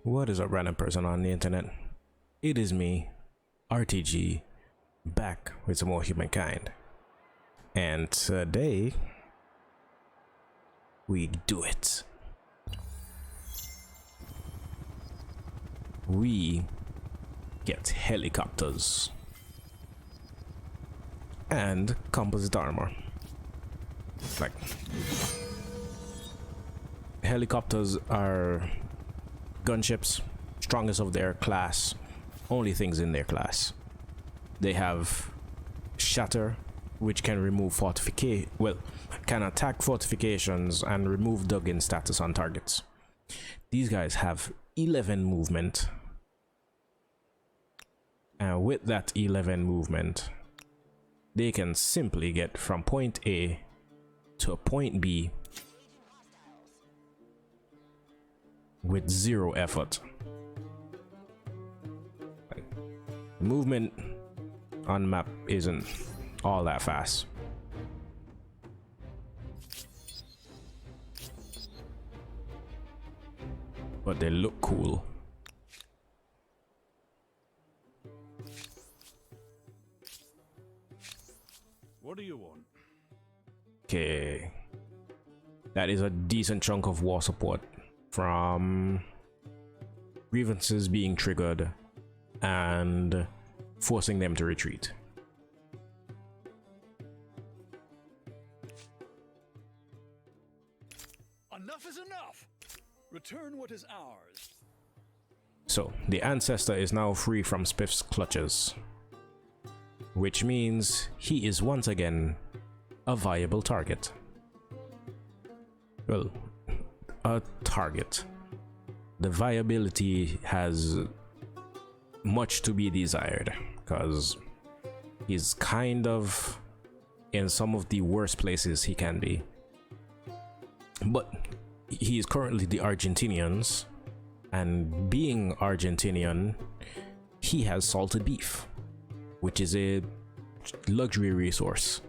What is up, random person on the internet? It is me, RTG, back with some more Humankind. And today, we do it. We get helicopters and composite armor. Like, helicopters are gunships, strongest of their class, only things in their class. They have shatter, which can remove fortification, well, can attack fortifications and remove dug-in status on targets. These guys have 11 movement, and with that 11 movement, they can simply get from point A to point B with zero effort. The movement on the map isn't all that fast. But they look cool. What do you want? Okay. That is a decent chunk of war support from grievances being triggered and forcing them to retreat. Enough is enough. Return what is ours. So the ancestor is now free from Spiff's clutches, which means he is once again a viable target. Well, a target. The viability has much to be desired, because he's kind of in some of the worst places he can be. But he is currently the Argentinians, and being Argentinian, he has salted beef, which is a luxury resource.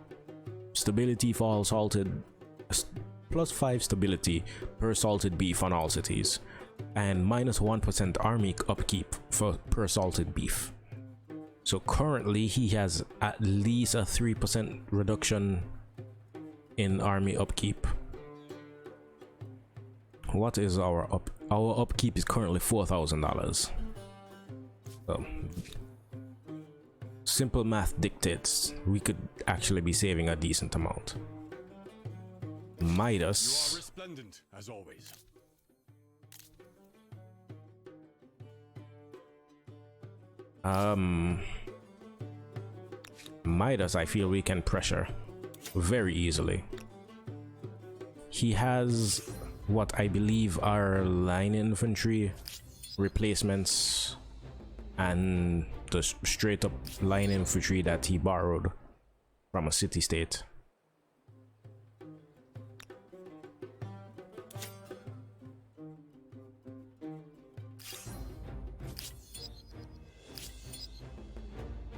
Stability for all salted, +5 stability per salted beef on all cities, and -1% army upkeep for per salted beef. So currently he has at least a 3% reduction in army upkeep. What is our upkeep is currently $4,000. So simple math dictates we could actually be saving a decent amount. Midas. You are resplendent as always. Midas, I feel we can pressure very easily. He has what I believe are line infantry replacements and the straight up line infantry that he borrowed from a city state.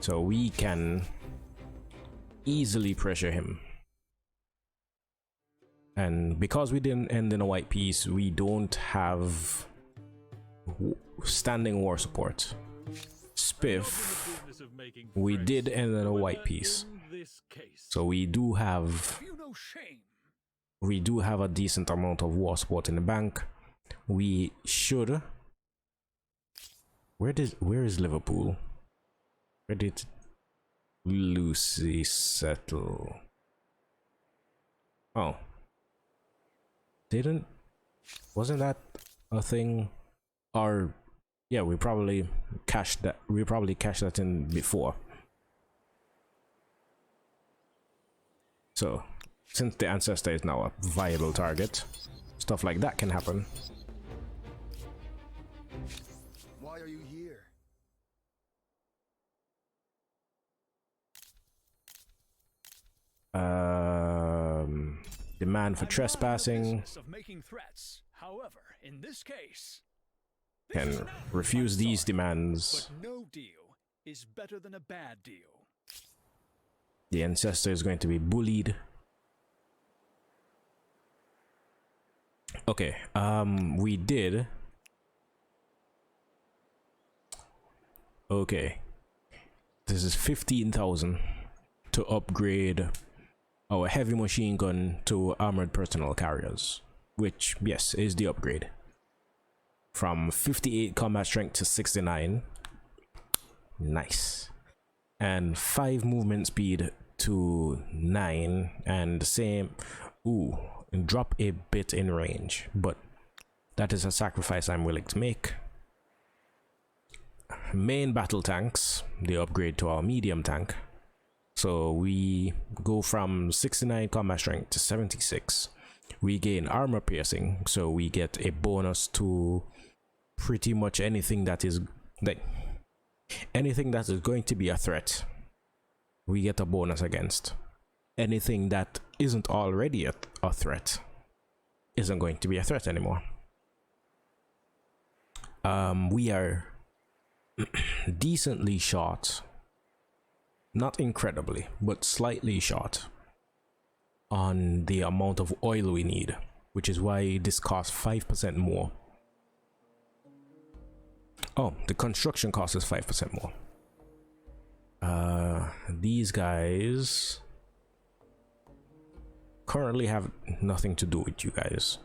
So we can easily pressure him. And because we didn't end in a white piece, we don't have standing war support. Spiff, we did end in a white piece. So we do have a decent amount of war support in the bank. We should. Where is Liverpool? Where did Lucy settle? Oh. Wasn't that a thing? Or yeah, we probably cashed that in before. So since the ancestor is now a viable target, stuff like that can happen. Why are you here? Demand for trespassing. Of making threats. However, in this case, Can refuse these demands. But no deal is better than a bad deal. The ancestor is going to be bullied. Okay, we did Okay, this is 15,000 to upgrade our heavy machine gun to armored personnel carriers, which, yes, is the upgrade. From 58 combat strength to 69. Nice. And 5 movement speed to 9, and the same, and drop a bit in range, but that is a sacrifice I'm willing to make. Main battle tanks, the upgrade to our medium tank. So we go from 69 combat strength to 76. We gain armor piercing, so we get a bonus to pretty much anything that is anything that is going to be a threat. We get a bonus against. Anything that isn't already a threat isn't going to be a threat anymore. We are decently short, not incredibly, but slightly short on the amount of oil we need, which is why this costs 5% more. Oh, the construction cost is 5% more. These guys currently have nothing to do with you guys.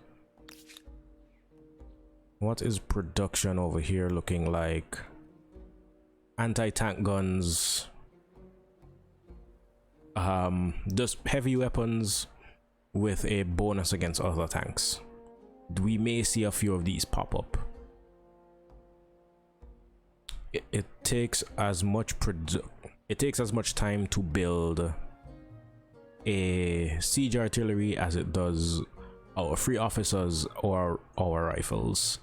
What is production over here looking like? Anti-tank guns, just heavy weapons with a bonus against other tanks. We may see a few of these pop up. It takes as much time to build a siege artillery as it does our free officers or our rifles.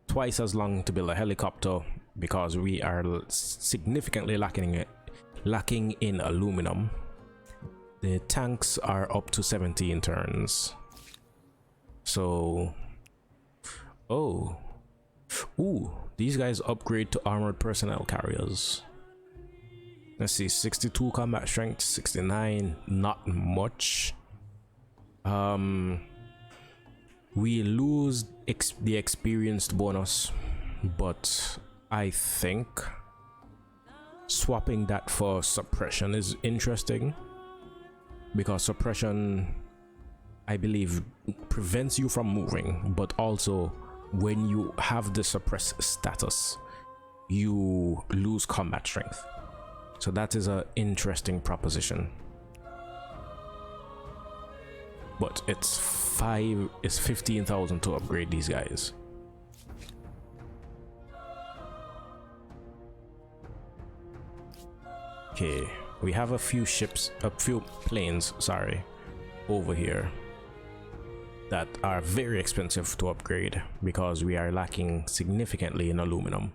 Twice as long to build a helicopter, because we are significantly lacking in aluminum. The tanks are up to 17 turns. So, these guys upgrade to armored personnel carriers. Let's see, 62 combat strength, 69, not much. We lose the experienced bonus, but I think swapping that for suppression is interesting, because suppression, I believe, prevents you from moving, but also when you have the suppressed status, you lose combat strength. So that is an interesting proposition. But it's 15,000 to upgrade these guys. Okay, we have a few planes, sorry, over here that are very expensive to upgrade because we are lacking significantly in aluminum.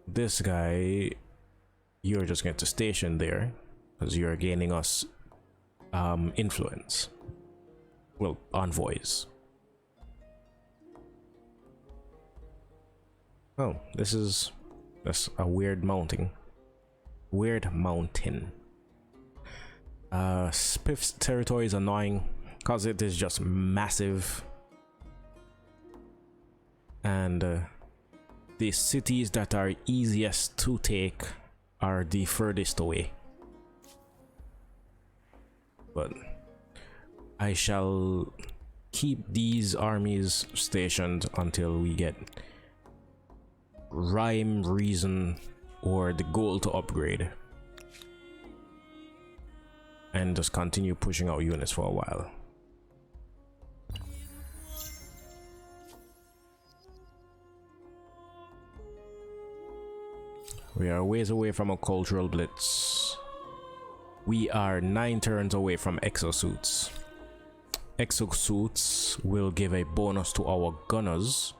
This guy, you're just going to station there because you're gaining us influence. Well, envoys. Oh, that's a weird mountain. Spiff's territory is annoying because it is just massive, and the cities that are easiest to take are the furthest away. But I shall keep these armies stationed until we get rhyme, reason, or the goal to upgrade, and just continue pushing out units for a while. We are ways away from a cultural blitz. We are 9 turns away from exosuits. Exosuits will give a bonus to our gunners.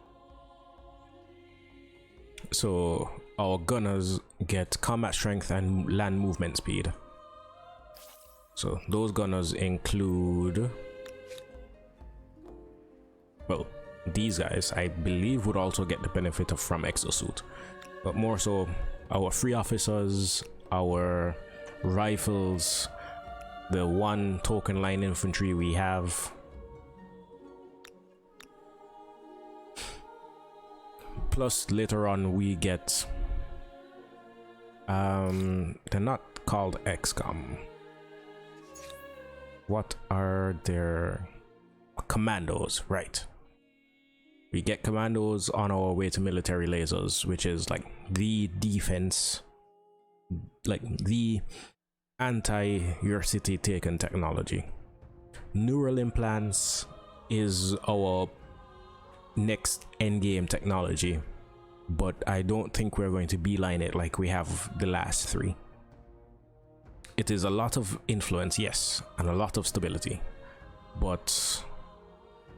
So our gunners get combat strength and land movement speed. So those gunners include, well, these guys I believe would also get the benefit from exosuit, but more so our free officers, our rifles, the 1 token line infantry we have. plus later on we get they're not called XCOM. What are their commandos, right? We get commandos on our way to military lasers, which is like the defense, like the anti your city taken technology. Neural implants is our next endgame technology, but I don't think we're going to beeline it like we have the last three. It is a lot of influence, yes, and a lot of stability, but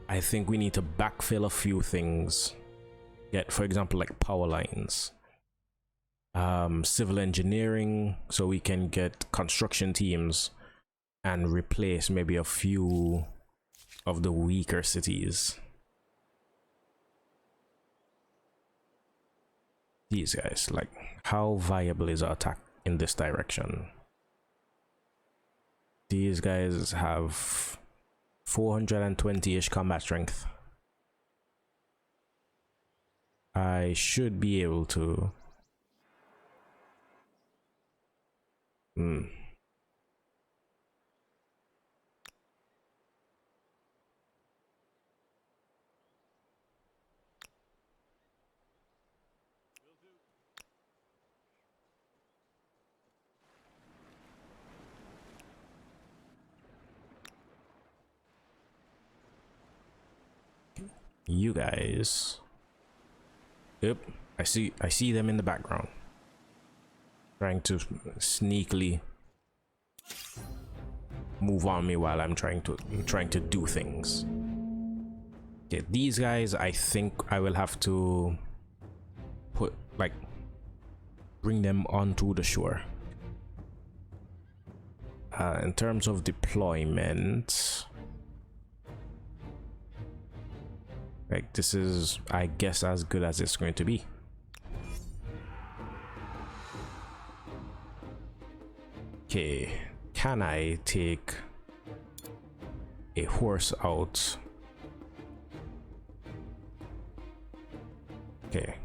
I think we need to backfill a few things. Get, for example, like power lines, civil engineering, so we can get construction teams and replace maybe a few of the weaker cities. These guys, like, how viable is our attack in this direction? These guys have 420-ish combat strength. I should be able to you guys. Yep, I see them in the background, trying to sneakily move on me while I'm trying to do things. Okay, these guys, I think I will have to bring them onto the shore. In terms of deployment, like, this is, I guess, as good as it's going to be. Okay, can I take a horse out? Okay.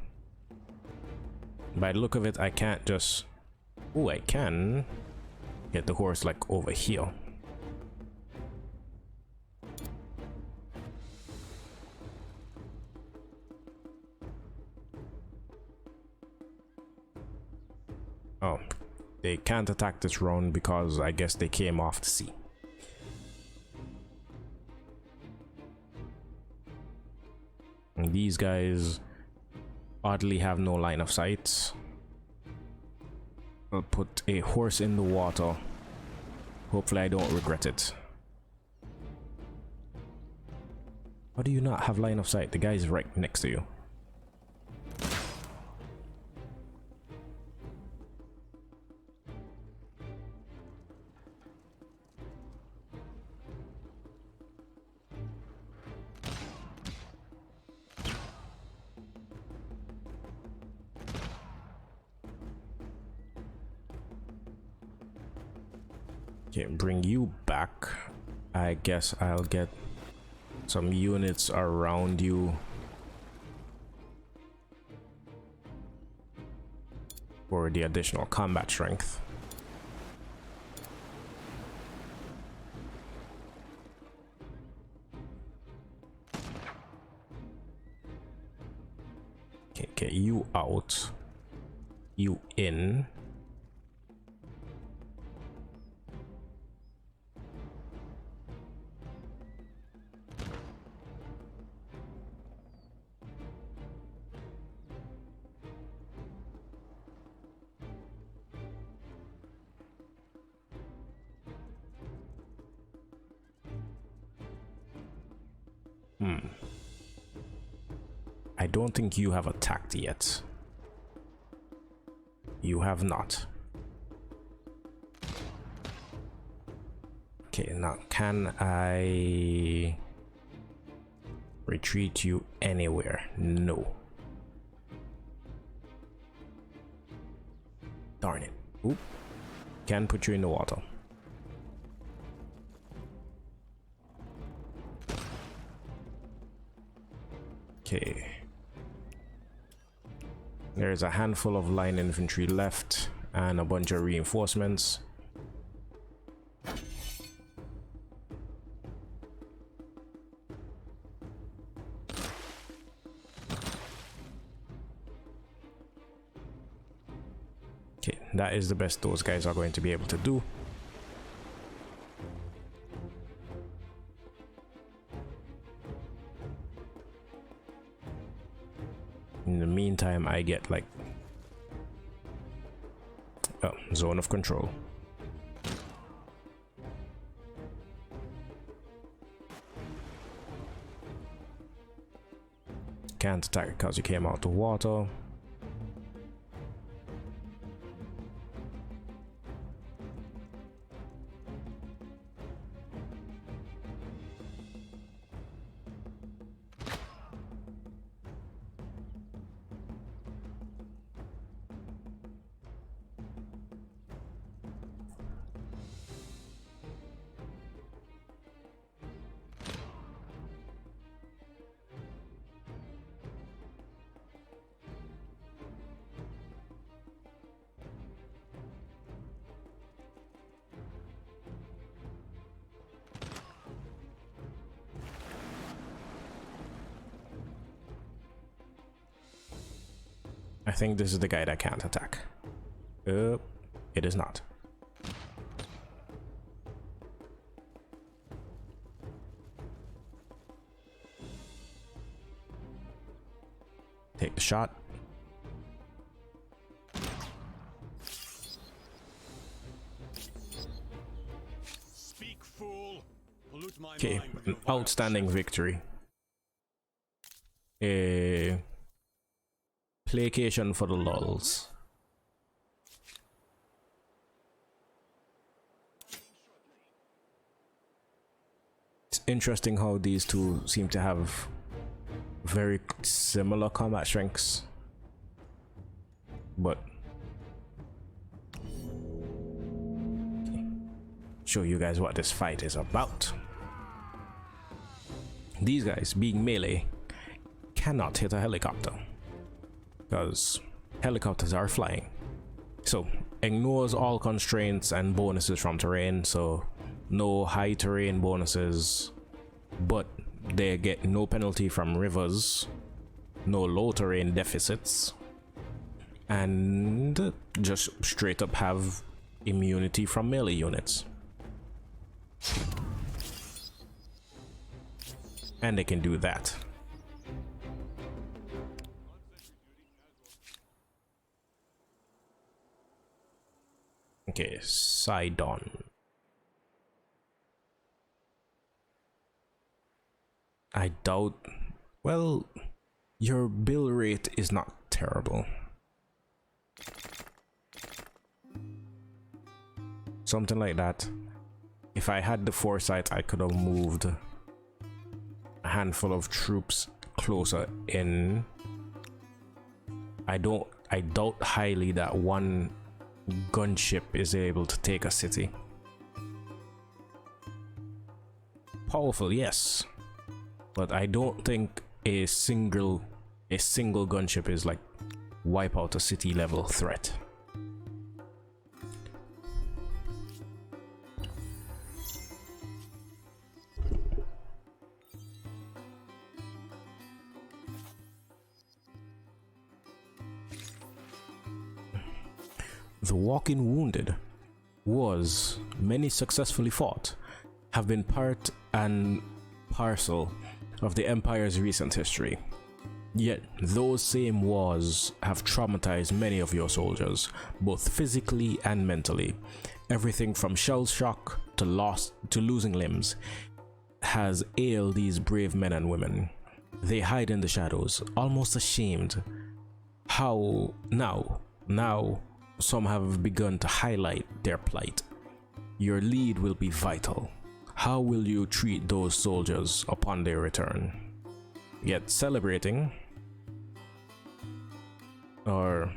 By the look of it, I can't just... Oh, I can get the horse like over here. Oh, they can't attack this round because I guess they came off the sea. And these guys oddly have no line of sight. I'll put a horse in the water. Hopefully I don't regret it. How do you not have line of sight? The guy's right next to you. Okay, bring you back. I guess I'll get some units around you for the additional combat strength. Okay, you out, you in. I don't think you have attacked yet. You have not. Okay, now can I retreat you anywhere? No. Darn it. Oop. Can put you in the water. Okay. There's a handful of line infantry left and a bunch of reinforcements. Okay, that is the best those guys are going to be able to do. In the meantime, I get like zone of control. Can't attack because you came out of water. I think this is the guy that can't attack. It is not. Take the shot. Speak, fool. Pollute my Okay, mind with an your vile outstanding shit. victory. A placation for the lulls. It's interesting how these two seem to have very similar combat strengths, but okay. Show you guys what this fight is about. These guys, being melee, cannot hit a helicopter because helicopters are flying, so ignores all constraints and bonuses from terrain, so no high terrain bonuses, but they get no penalty from rivers, no low terrain deficits, and just straight up have immunity from melee units. And they can do that. Okay, Sidon. I doubt. Well, your bill rate is not terrible. Something like that. If I had the foresight, I could have moved a handful of troops closer in. I doubt highly that one gunship is able to take a city. Powerful, yes, but I don't think a single gunship is like wipe out a city level threat. The walking wounded wars, many successfully fought, have been part and parcel of the Empire's recent history. Yet those same wars have traumatized many of your soldiers, both physically and mentally. Everything from shell shock to losing limbs has ailed these brave men and women. They hide in the shadows, almost ashamed. How now some have begun to highlight their plight. Your lead will be vital. How will you treat those soldiers upon their return? Yet celebrating, or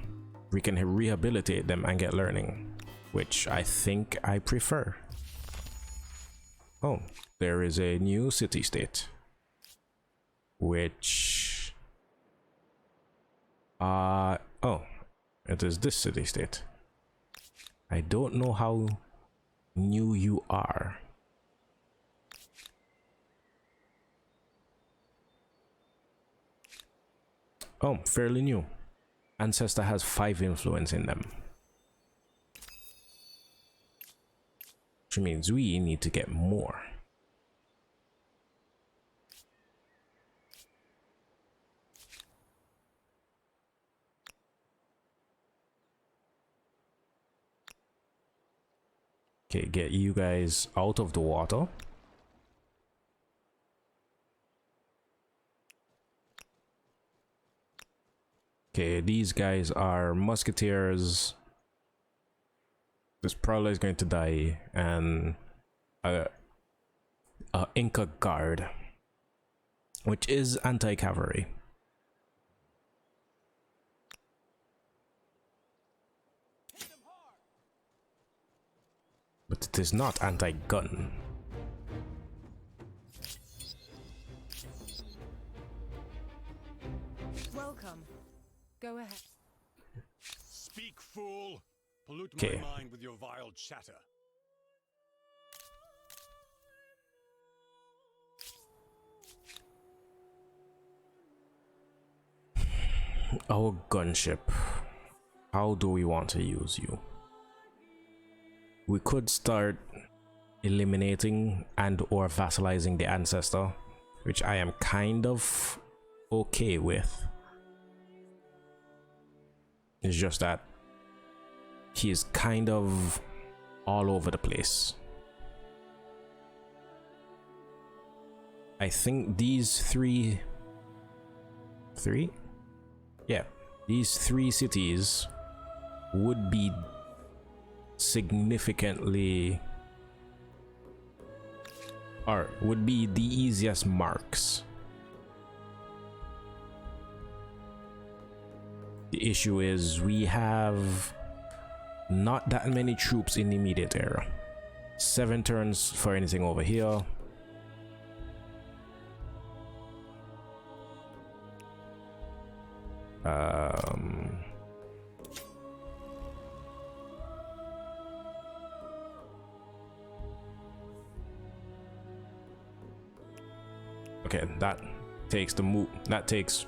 we can rehabilitate them and get learning, which I think I prefer. Oh, there is a new city-state, which Oh, it is this city state. I don't know how new you are. Oh, fairly new. Ancestor has 5 influence in them. Which means we need to get more. Okay, get you guys out of the water. Okay, these guys are musketeers. This prowler is going to die, and a Inca guard, which is anti-cavalry. But it is not anti-gun. Welcome. Go ahead. Speak, fool. Pollute Okay. my mind with your vile chatter. Our gunship. How do we want to use you? We could start eliminating and or vassalizing the ancestor, which I am kind of okay with. It's just that he is kind of all over the place. I think these three, yeah, these 3 cities would be significantly, or would be the easiest marks. The issue is we have not that many troops in the immediate area. 7 turns for anything over here. Okay, that takes the move. That takes.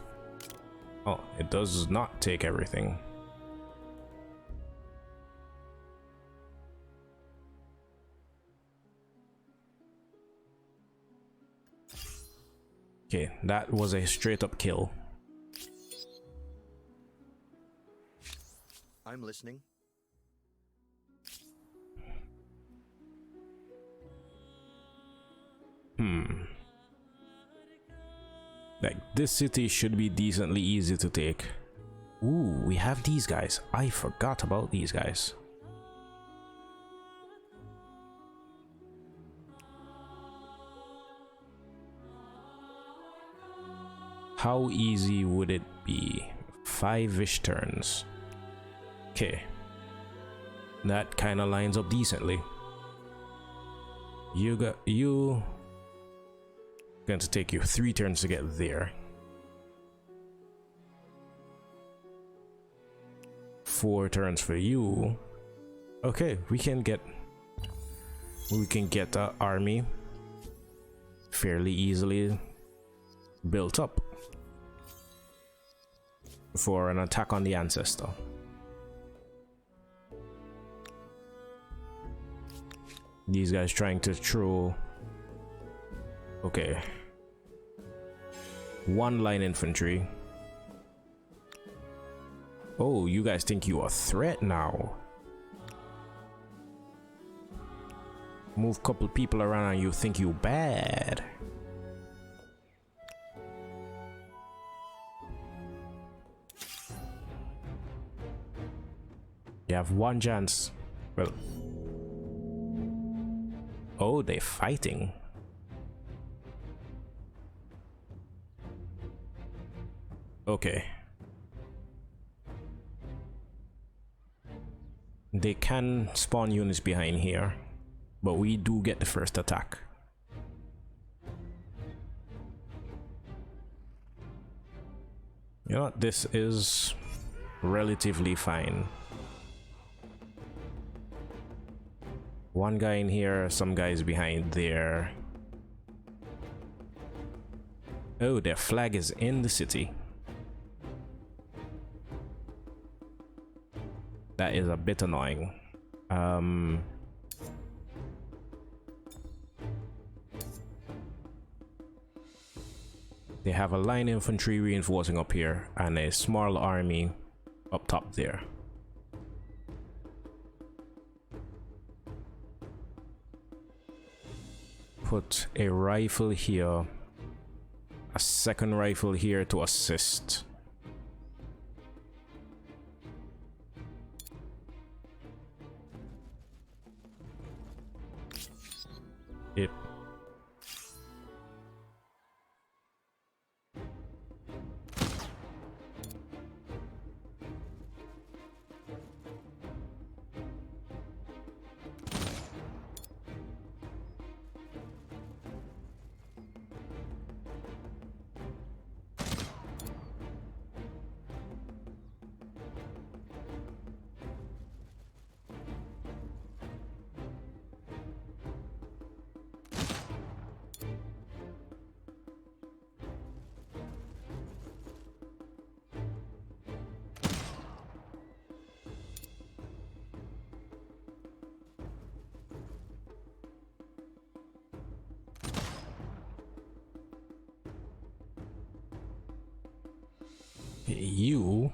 Oh, it does not take everything. Okay, that was a straight up kill. I'm listening. Like, this city should be decently easy to take. Ooh, we have these guys. I forgot about these guys. How easy would it be? 5-ish turns. Okay. That kind of lines up decently. You going to take you 3 turns to get there. 4 turns for you. Okay, we can get the army fairly easily built up for an attack on the ancestor. These guys trying to throw. Okay. 1 line infantry. Oh, you guys think you are a threat now. Move couple people around and you think you bad. You have 1 chance. Well. Oh, they're fighting. Okay. They can spawn units behind here, but we do get the first attack. You know what? This is relatively fine. One guy in here, some guys behind there. Oh, their flag is in the city. That is a bit annoying. They have a line infantry reinforcing up here and a small army up top there. Put a rifle here, a second rifle here to assist. It. You.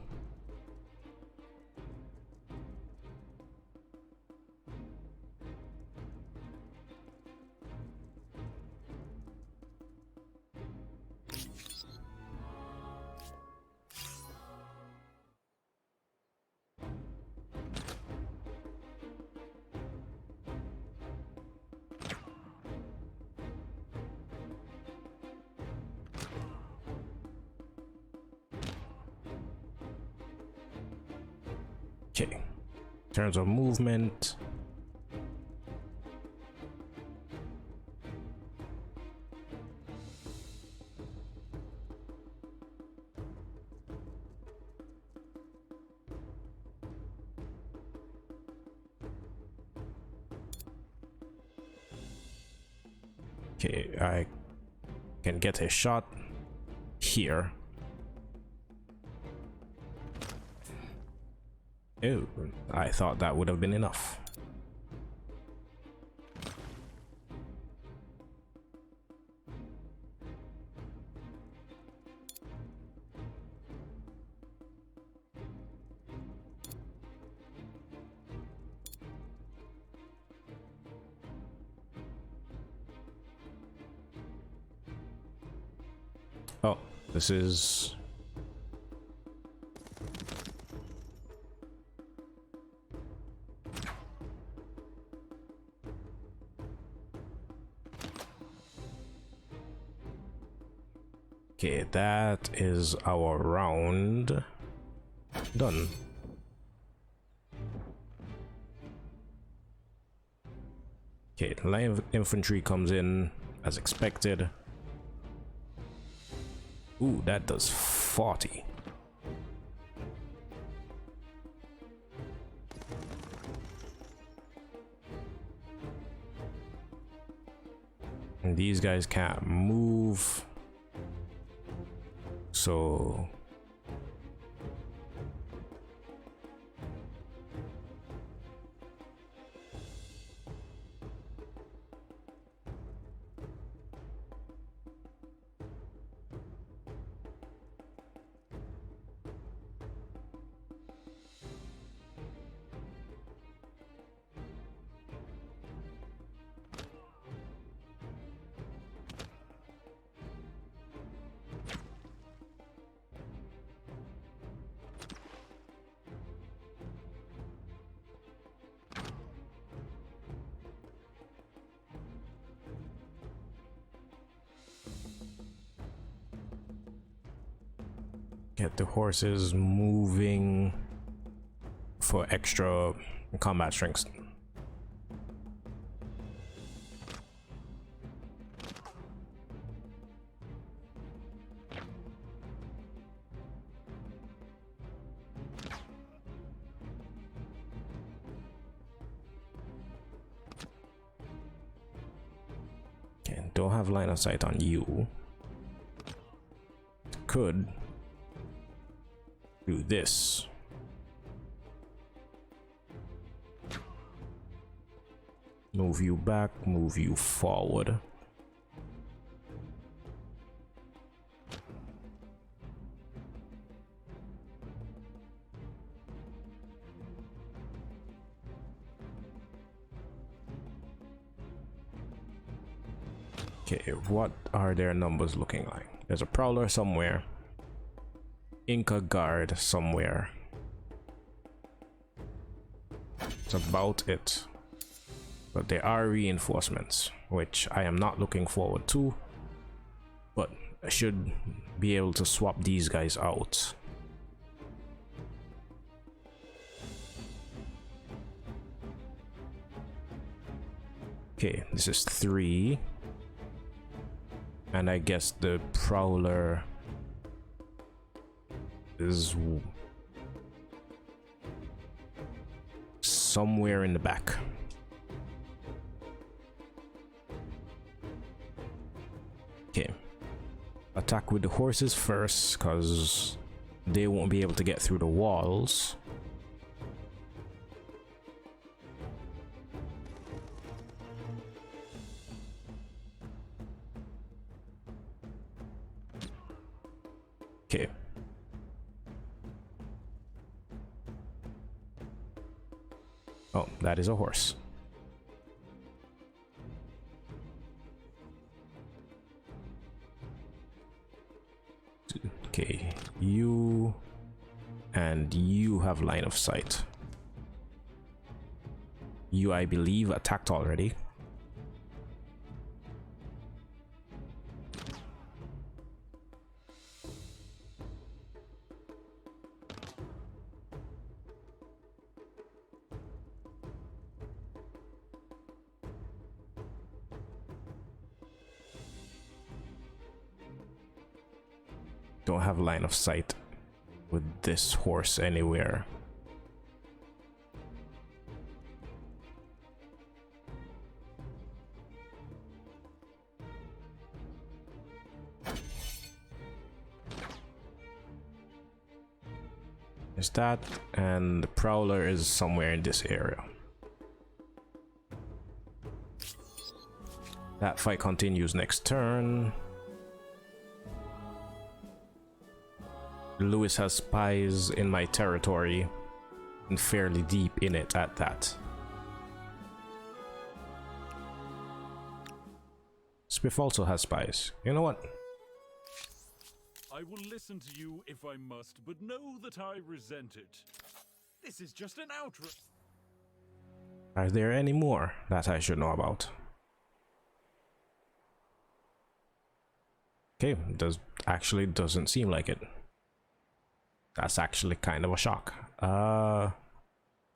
Okay, in terms of movement, okay, I can get a shot here. Oh, I thought that would have been enough. Oh, this is... Okay, that is our round done. Okay, light infantry comes in as expected. Ooh, that does 40. And these guys can't move. So get the horses moving for extra combat strength. don't have line of sight on you. Could do this. Move you back, move you forward. Okay, what are their numbers looking like? There's a Prowler somewhere. Inca Guard somewhere. That's about it. But there are reinforcements, which I am not looking forward to. But I should be able to swap these guys out. Okay, this is 3. And I guess the Prowler is somewhere in the back. Okay. Attack with the horses first, because they won't be able to get through the walls. Okay. Oh, that is a horse. Okay, you and you have line of sight. You, I believe, attacked already. Don't have line of sight with this horse anywhere. There's that, and the Prowler is somewhere in this area. That fight continues next turn. Lewis has spies in my territory, and fairly deep in it at that. Spiff also has spies. You know what? I will listen to you if I must, but know that I resent it. This is just an outrage. Are there any more that I should know about? Okay, doesn't seem like it. That's actually kind of a shock.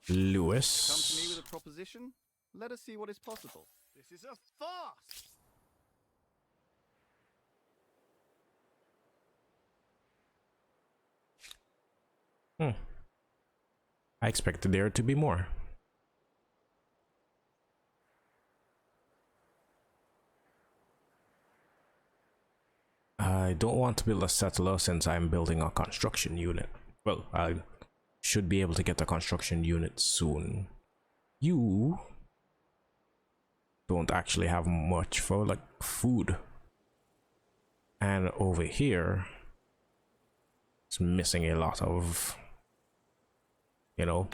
Lewis. Come to me with a proposition? Let us see what is possible. This is a farce! I expected there to be more. I don't want to build a settler since I'm building a construction unit. Well, I should be able to get a construction unit soon. You don't actually have much for like food. And over here, it's missing a lot of, you know,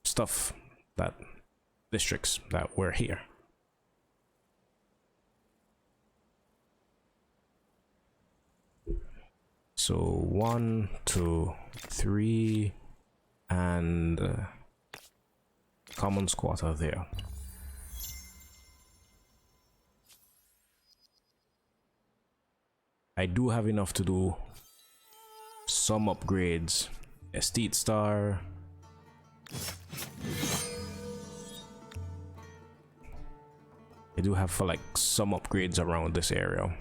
stuff that districts that were here. So 1, 2, 3, and common squatter there. I do have enough to do some upgrades. Estate Star. I do have for like some upgrades around this area.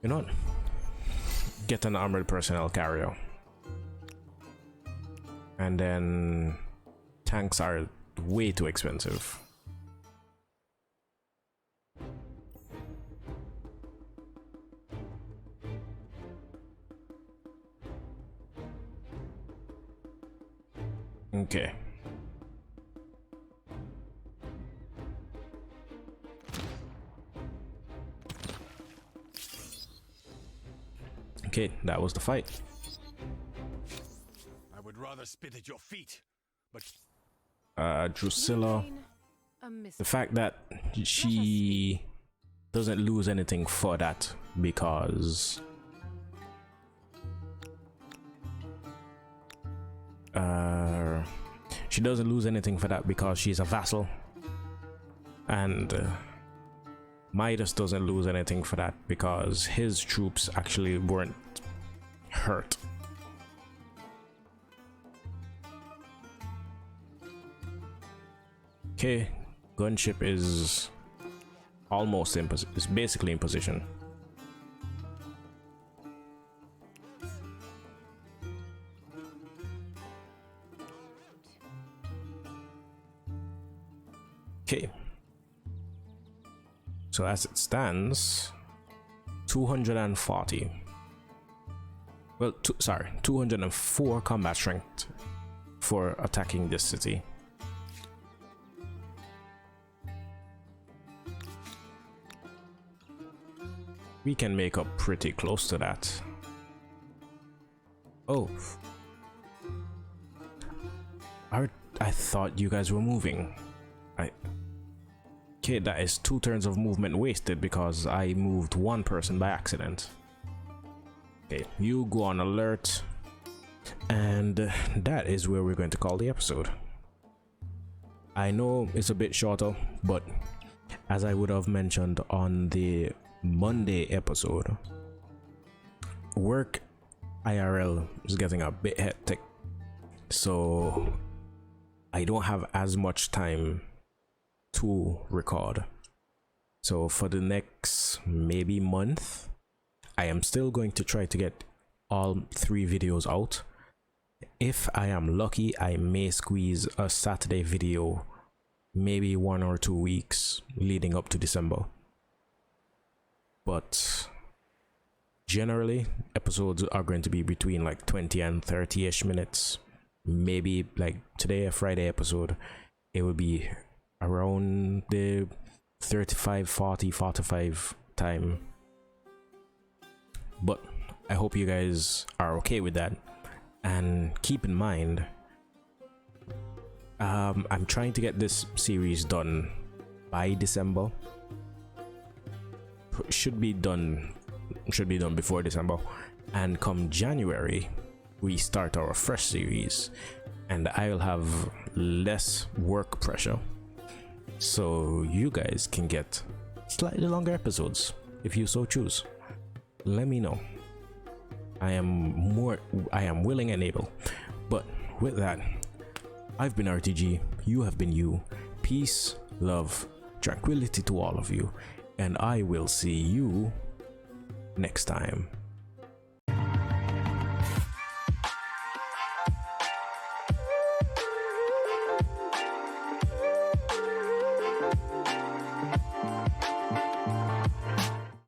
You know what? Get an armored personnel carrier. And then tanks are way too expensive. Okay. Okay, that was the fight. I would rather spit at your feet, but Drusilla, the fact that she doesn't lose anything for that because she doesn't lose anything for that because she's a vassal, and Midas doesn't lose anything for that because his troops actually weren't hurt. Okay, gunship is almost in position. It's basically in position. Okay. So as it stands, 240. Well, 204 combat strength for attacking this city. We can make up pretty close to that. Oh. I thought you guys were moving. Okay, that is 2 turns of movement wasted because I moved 1 person by accident. Okay, you go on alert, and that is where we're going to call the episode. I know it's a bit shorter, but as I would have mentioned on the Monday episode, work IRL is getting a bit hectic, so I don't have as much time to record. So for the next maybe month, I am still going to try to get all 3 videos out. If I am lucky, I may squeeze a Saturday video maybe 1 or 2 weeks leading up to December. But generally, episodes are going to be between like 20 and 30-ish minutes. Maybe like today, a Friday episode, it will be around the 35, 40, 45 time. But I hope you guys are okay with that. And keep in mind, I'm trying to get this series done by December. Should be done before December. And come January, we start our fresh series, and I'll have less work pressure, so you guys can get slightly longer episodes if you so choose. Let me know. I am willing and able. But with that, I've been RTG, you have been you. Peace, love, tranquility to all of you, and I will see you next time.